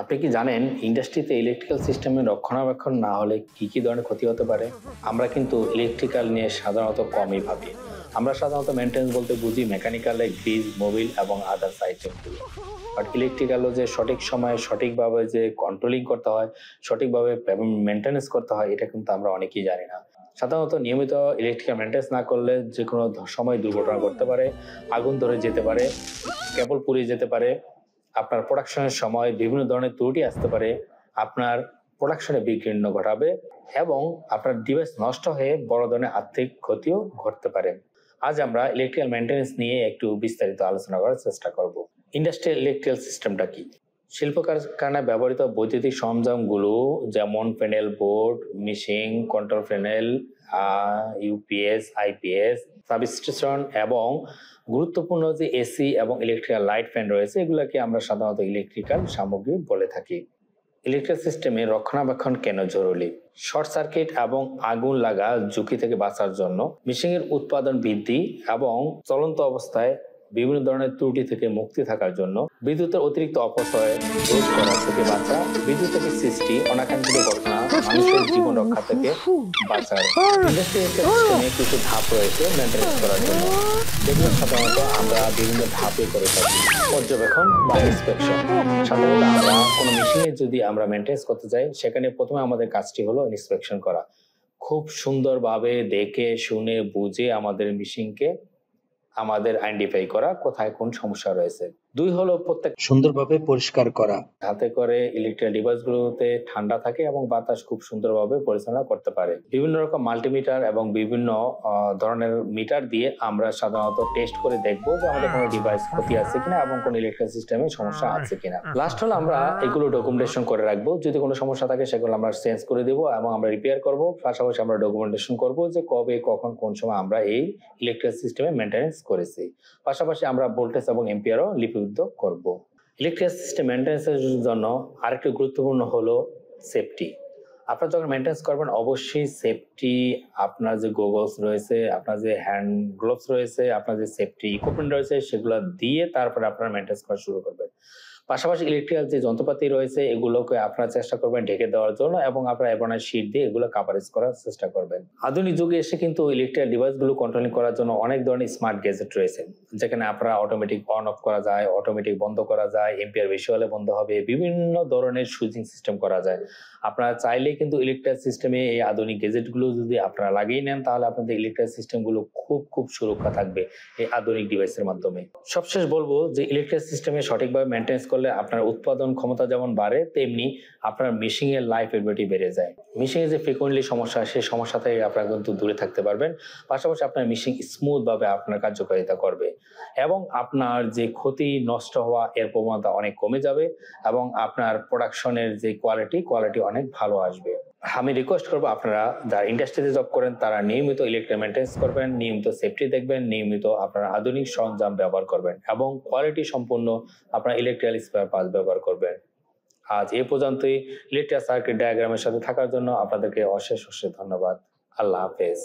আপনি কি জানেন ইন্ডাস্ট্রিতে ইলেকট্রিক্যাল সিস্টেমের রক্ষণাবেক্ষণ না হলে কি কি ধরনের ক্ষতি হতে পারে? আমরা কিন্তু ইলেকট্রিক্যাল নিয়ে সাধারণত কমই ভাবি। আমরা সাধারণত মেনটেন্স বলতে বুঝি মেকানিক্যালে গ্রিজ, মোবিল এবং আদার্স আইটেমগুলো। বাট ইলেকট্রিক্যালও যে সঠিক সময়ে সঠিকভাবে যে কন্ট্রোলিং করতে হয়, সঠিকভাবে মেনটেন্যান্স করতে হয়, এটা কিন্তু আমরা অনেকেই জানি না। সাধারণত নিয়মিত ইলেকট্রিক্যাল মেনটেন্যান্স না করলে যে কোনো সময় দুর্ঘটনা ঘটতে পারে, আগুন ধরে যেতে পারে, কেবল পুড়ে যেতে পারে, আপনার প্রোডাকশনের সময় বিভিন্ন ধরনের ত্রুটি আসতে পারে, আপনার প্রোডাকশনে বিঘ্ন ঘটাবে এবং আপনার ডিভাইস নষ্ট হয়ে বড় ধরনের আর্থিক ক্ষতিও ঘটতে পারে। আজ আমরা ইলেকট্রিক্যাল মেইনটেনেন্স নিয়ে একটু বিস্তারিত আলোচনা করার চেষ্টা করব। ইন্ডাস্ট্রিয়াল ইলেকট্রিক্যাল সিস্টেমটা কি? শিল্প কারখানায় ব্যবহৃত বৈদ্যুতিক সরঞ্জামগুলো যেমন panel, board, machine, control panel, UPS, IPS, substation এবং গুরুত্বপূর্ণ যে এসি এবং ইলেকট্রিক্যাল লাইট ফ্যান রয়েছে, এগুলোকে আমরা সাধারণত ইলেকট্রিক্যাল সামগ্রী বলে থাকি। ইলেকট্রিক সিস্টেমে রক্ষণাবেক্ষণ কেন জরুরি? শর্ট সার্কিট এবং আগুন লাগা ঝুঁকি থেকে বাঁচার জন্য, মেশিনের উৎপাদন বৃদ্ধি এবং চলন্ত অবস্থায় বিভিন্ন ধরনের ত্রুটি থেকে মুক্তি থাকার জন্য, বিদ্যুতের অতিরিক্ত অপচয় রোধ করা থেকে বাঁচা, বিদ্যুৎ থেকে সৃষ্টি অনাকাঙ্ক্ষিত ঘটনা, মানুষের জীবন রক্ষা থেকে বাঁচার। ইন্ডাস্ট্রিয়াল সিস্টেমে কিছু ধাপ রয়েছে মেনটেন্যান্স করার জন্য, যেগুলো সাধারণত আমরা বিভিন্ন ধাপে করে থাকি। পর্যবেক্ষণ বা ইন্সপেকশন। সাধারণত আমরা কোনো মেশিনে যদি আমরা মেনটেন্যান্স করতে যাই, সেখানে প্রথমে আমাদের কাজটি হলো ইন্সপেকশন করা। খুব সুন্দরভাবে দেখে শুনে বুঝে আমাদের মেশিনকে আমাদের আইডেন্টিফাই করা কোথায় কোন সমস্যা রয়েছে। 2 হলো প্রত্যেক সুন্দরভাবে পরিষ্কার করা, যাতে করে ইলেকট্রিক্যাল ডিভাইসগুলোতে ঠান্ডা থাকে এবং বাতাস খুব সুন্দরভাবে পরিচালনা করতে পারে। বিভিন্ন রকম মাল্টিমিটার এবং বিভিন্ন ধরনের মিটার দিয়ে আমরা সাধারণত টেস্ট করে দেখবো যে আমাদের কোনো ডিভাইস ক্ষতি আছে কিনা এবং কোন ইলেকট্রিক সিস্টেমে সমস্যা আছে কিনা। লাস্ট হলো আমরা এগুলো ডকুমেন্টেশন করে রাখবো। যদি কোনো সমস্যা থাকে সেগুলো আমরা চেঞ্জ করে দেবো এবং আমরা রিপেয়ার করব। পাশাপাশি আমরা ডকুমেন্টেশন করব যে কবে, কখন, কোন সময় আমরা এই ইলেকট্রিক সিস্টেমে মেইনটেনেন্স করেছি। পাশাপাশি আমরা ভোল্টেজ এবং এম্পিয়ারও লিপিবদ্ধ করব। ইলেকট্রিক সিস্টেম মেইনটেনেন্সের জন্য আরেকটি গুরুত্বপূর্ণ হলো সেফটি। আপনারা যখন মেইনটেনেন্স করবেন অবশ্যই সেফটি, আপনার যে গোগলস রয়েছে, আপনার যে হ্যান্ড গ্লোভস রয়েছে, আপনার যে সেফটি ইকুইপমেন্ট রয়েছে, সেগুলো দিয়ে তারপরে আপনারা মেইনটেনেন্স করা শুরু করবেন। পাশাপাশি ইলেকট্রিক্যাল যে যন্ত্রপাতি রয়েছে এগুলোকে আপনারা চেষ্টা করবেন ঢেকে দেওয়ার জন্য এবং আপনারা এভারনাইট শীট দিয়ে এগুলো কাভারেজ করার চেষ্টা করবেন। আধুনিক যুগে এসে কিন্তু ইলেকট্রিক্যাল ডিভাইসগুলো কন্ট্রোলিং করার জন্য অনেক ধরনের স্মার্ট গ্যাজেট রয়েছে, যেখানে আপনারা অটোমেটিক অন অফ করা যায়, অটোমেটিক বন্ধ করা যায়, এম্পিয়ার বেশি হলে বন্ধ হবে, বিভিন্ন ধরনের সুইচিং সিস্টেম করা যায়। আপনারা চাইলে কিন্তু ইলেকট্রিক সিস্টেমে এই আধুনিক গ্যাজেটগুলো যদি আপনারা লাগিয়ে নেন, তাহলে আপনাদের ইলেকট্রিক সিস্টেমগুলো খুব সুরক্ষা থাকবে এই আধুনিক ডিভাইসের মাধ্যমে। সবশেষ বলবো যে ইলেকট্রিক সিস্টেমে সঠিকভাবে মেইনটেনেন্স করলে আপনার উৎপাদন ক্ষমতা যেমন বাড়ে, তেমনি আপনার মেশিন এর লাইফ এবিলিটি বেড়ে যায়। মেশিনে যে ফ্রিকোয়েন্টলি সমস্যা, সেই সমস্যা থেকে আপনারা কিন্তু দূরে থাকতে পারবেন। পাশাপাশি আপনার মেশিন স্মুথ ভাবে আপনার কার্যকারিতা করবে এবং আপনার যে ক্ষতি, নষ্ট হওয়া এর প্রবণতা অনেক কমে যাবে এবং আপনার প্রোডাকশনের যে কোয়ালিটি অনেক ভালো আসবে। আমি রিকোয়েস্ট করবো আপনারা যারা ইন্ডাস্ট্রিতে জব করেন তারা নিয়মিত ইলেকট্রিক মেইনটেনেন্স করবেন, নিয়মিত সেফটি দেখবেন, নিয়মিত আপনারা আধুনিক সরঞ্জাম ব্যবহার করবেন এবং কোয়ালিটি সম্পূর্ণ আপনার ইলেকট্রিক্যাল স্পেয়ার পার্টস ব্যবহার করবেন। আজ এই পর্যন্তই। ইলেকট্রিক সার্কিট ডায়াগ্রামের সাথে থাকার জন্য আপনাদেরকে অশেষ ধন্যবাদ। আল্লাহ হাফেজ।